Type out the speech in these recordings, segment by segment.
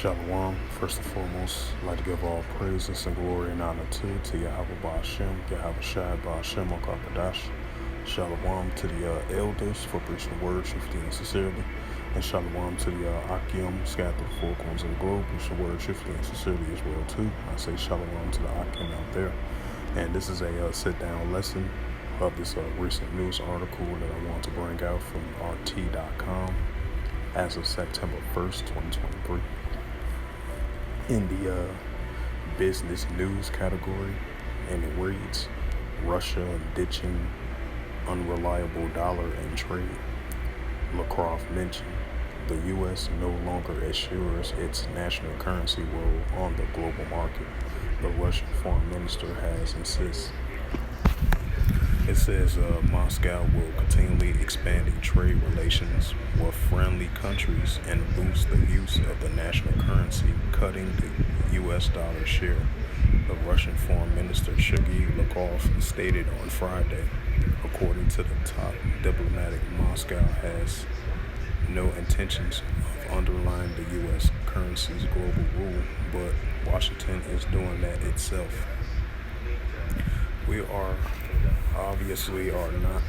Shalom. First and foremost, I'd like to give all praises and glory and honor to Yahweh Ba'Shem, Yahweh Shai Ba'Shem Okakadash. Shalom to the elders for preaching the word truthfully and sincerely. And shalom to the Akim scattered to the four corners of the globe, preaching the word truthfully and sincerely as well too. I say shalom to the Akim out there. And this is a sit-down lesson of this recent news article that I want to bring out from RT.com as of September 1st, 2023. In the business news category, and it reads, Russia ditching unreliable dollar in trade. Lavrov mentioned the U.S. no longer assures its national currency role on the global market. The Russian foreign minister has insisted. It says Moscow will continually expanding trade relations with friendly countries and boost the use of the national currency, cutting the U.S. dollar share. The Russian foreign minister Sergei Lavrov stated on Friday. According to the top diplomatic, Moscow has no intentions of underlying the U.S. currency's global rule, but Washington is doing that itself. We obviously are not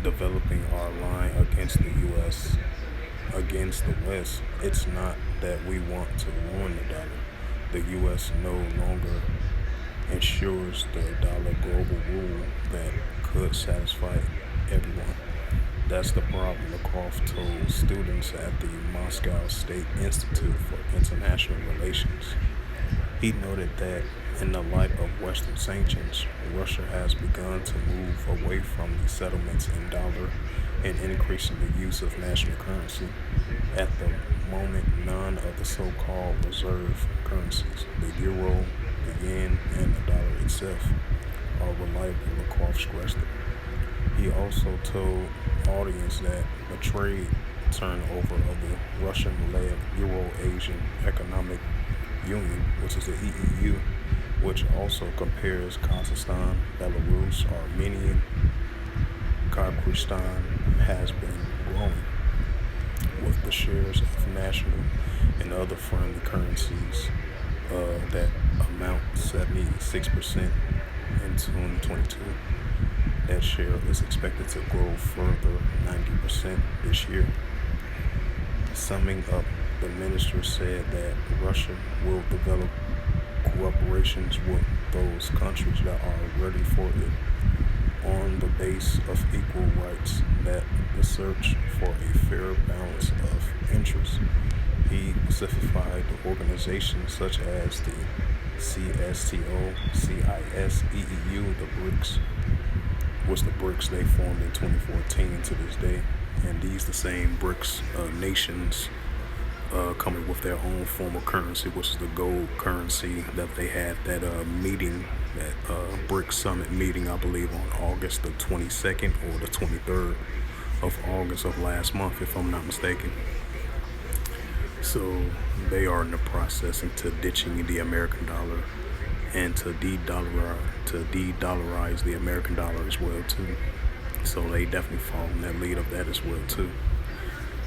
developing our line against the U.S. against the West. It's not that we want to ruin the dollar. The U.S. no longer ensures the dollar global rule that could satisfy everyone. That's the problem, Lavrov told students at the Moscow State Institute for International Relations. He noted that in the light of Western sanctions, Russia has begun to move away from the settlements in dollar and increasing the use of national currency. At the moment, none of the so-called reserve currencies, the euro, the yen, and the dollar itself, are reliable, Lavrov stressed it. He also told audience that the trade turnover of the Russian-led Euro-Asian Economic Union, which is the EEU, which also compares Kazakhstan, Belarus, Armenia, Kyrgyzstan, has been growing, with the shares of national and other friendly currencies that amount 76% in 2022. That share is expected to grow further 90% this year. Summing up, the minister said that Russia will develop cooperations with those countries that are ready for it on the base of equal rights, that the search for a fair balance of interests. He specified the organizations such as the CSTO, CIS, EEU, the BRICS, which the BRICS they formed in 2014 to this day, and these the same BRICS nations coming with their own form of currency, which is the gold currency that they had that meeting, that BRICS summit meeting, I believe on August the 22nd or the 23rd of August of last month, if I'm not mistaken. So they are in the process into ditching the American dollar and to de-dollarize the American dollar as well too. So they definitely follow in that lead of that as well too,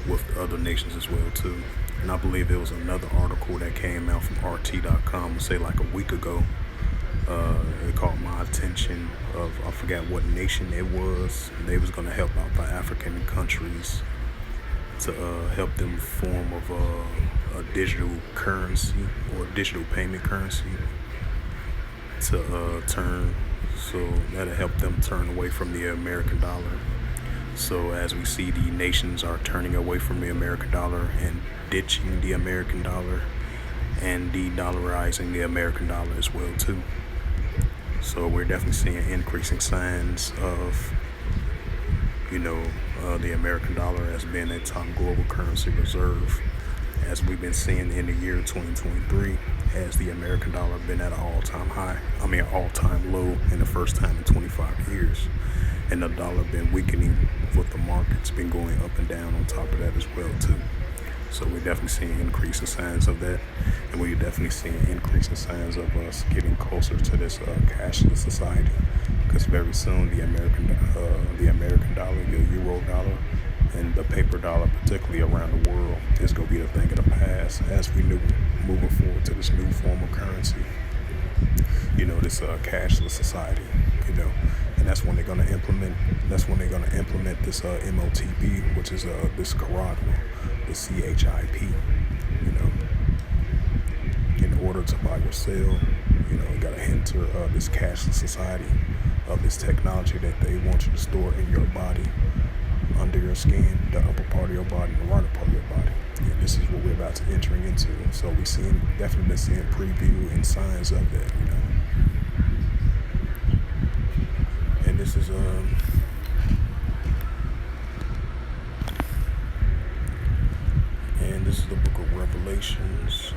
with other nations as well too. And I believe there was another article that came out from RT.com, say like a week ago. It caught my attention of, I forgot what nation it was. They was going to help out the African countries to help them form of a digital currency or digital payment currency to turn, so that'll help them turn away from the American dollar. So as we see, the nations are turning away from the American dollar and ditching the American dollar and de-dollarizing the American dollar as well too. So we're definitely seeing increasing signs of, the American dollar as being a top global currency reserve, as we've been seeing in the year 2023, has the American dollar been at an all-time low in the first time in 25 years. And the dollar been weakening, with the markets been going up and down on top of that as well too. So we're definitely seeing increasing signs of that, and we're definitely seeing increasing signs of us getting closer to this cashless society. Because very soon the American dollar, your euro dollar, And the paper dollar, particularly around the world, is going to be a thing of the past as we moving forward to this new form of currency. This cashless society. And that's when they're going to implement. That's when they're going to implement this MOTB, which is this Caragma, the CHIP. In order to buy or sell, you got to enter this cashless society of this technology that they want you to store in your body, under your skin, the upper part of your body, and the right part of your body. And this is what we're about to entering into. So we definitely seeing preview and signs of that. And this is the book of Revelations.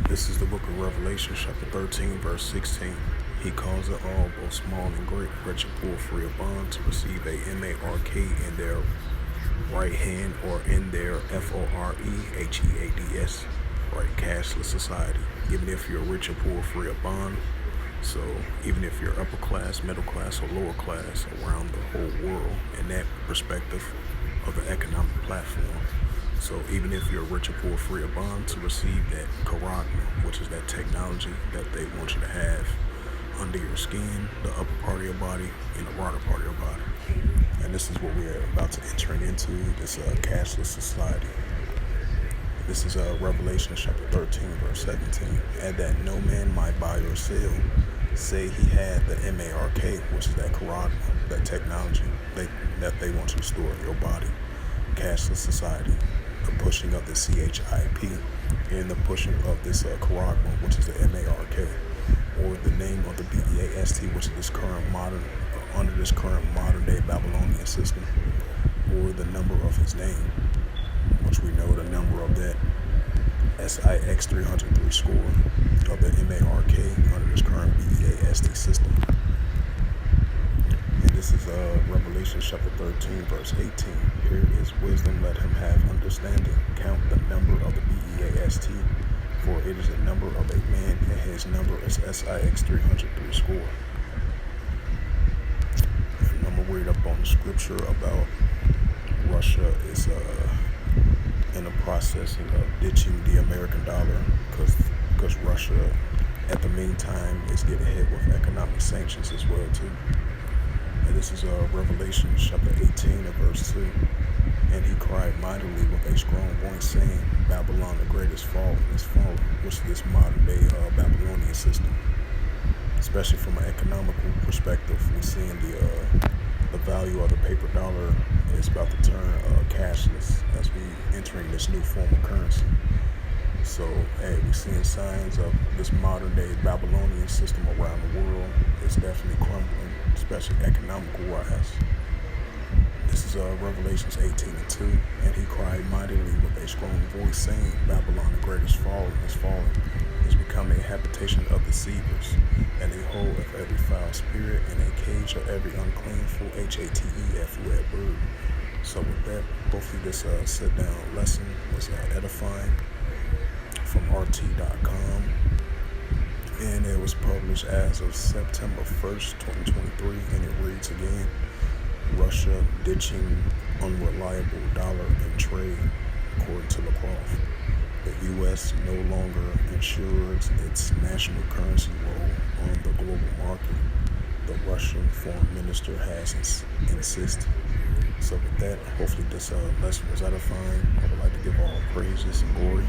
This is the book of Revelation, chapter 13, verse 16. He calls it all, both small and great, rich and poor, free or bond, to receive a MARK in their right hand or in their FOREHEADS, right, cashless society. Even if you're rich or poor, free or bond. So even if you're upper class, middle class, or lower class around the whole world, in that perspective of the economic platform. So even if you're rich or poor, free or bond, to receive that Caragma, which is that technology that they want you to have under your skin, the upper part of your body, and the right part of your body. And this is what we're about to enter into, this cashless society. This is Revelation chapter 13, verse 17. And that no man might buy or sell, say he had the MARK, which is that Caragma, that technology that they want you to store in your body. Cashless society. The pushing of the CHIP and the pushing of this Caragma, which is the MARK, or the name of the BEAST, which is this current modern day Babylonian system, or the number of his name, which we know the number of that SIX 303 score of the MARK under this current BEAST system. And this is Revelation chapter 13, verse 18. Here is wisdom, let him have understanding. Count the number of the BEAST, for it is the number of a man, and his number is SIX 303 score. And I'm going to read up on the scripture about Russia is in the process of ditching the American dollar because Russia, at the meantime, is getting hit with economic sanctions as well too. And this is Revelation chapter 18 and verse 2. And he cried mightily with a strong voice, saying, Babylon the great is fallen, which is this modern day Babylonian system. Especially from an economical perspective, we're seeing the value of the paper dollar is about to turn cashless as we entering this new form of currency. So, we're seeing signs of this modern day Babylonian system around the world. It's definitely crumbling, especially economical wise. This is Revelations 18 and 2. And he cried mightily with a strong voice, saying, Babylon the great is fallen, is become a habitation of deceivers, and a hole of every foul spirit, and a cage of every unclean, full HATEFUL bird. So with that, hopefully this sit-down lesson was edifying from RT.com. And it was published as of September 1st, 2023, and it reads again, Russia ditching unreliable dollar in trade, according to Lavrov. The U.S. no longer ensures its national currency role on the global market, the Russian foreign minister has insisted. So with that, hopefully this lesson was edifying. I would like to give all praises and glory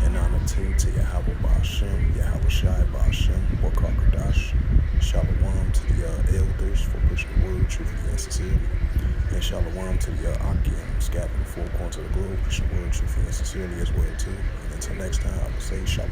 and honor to Yahweh Ba'Shem, Yahweh Shai Ba'Shem, Wakakadash, Shalom to the elders for pushing the word truthfully and sincerely, and Shalom to the Akim, scattered in the four corners of the globe, pushing the word truthfully and sincerely as well too. And until next time, I will say Shalom.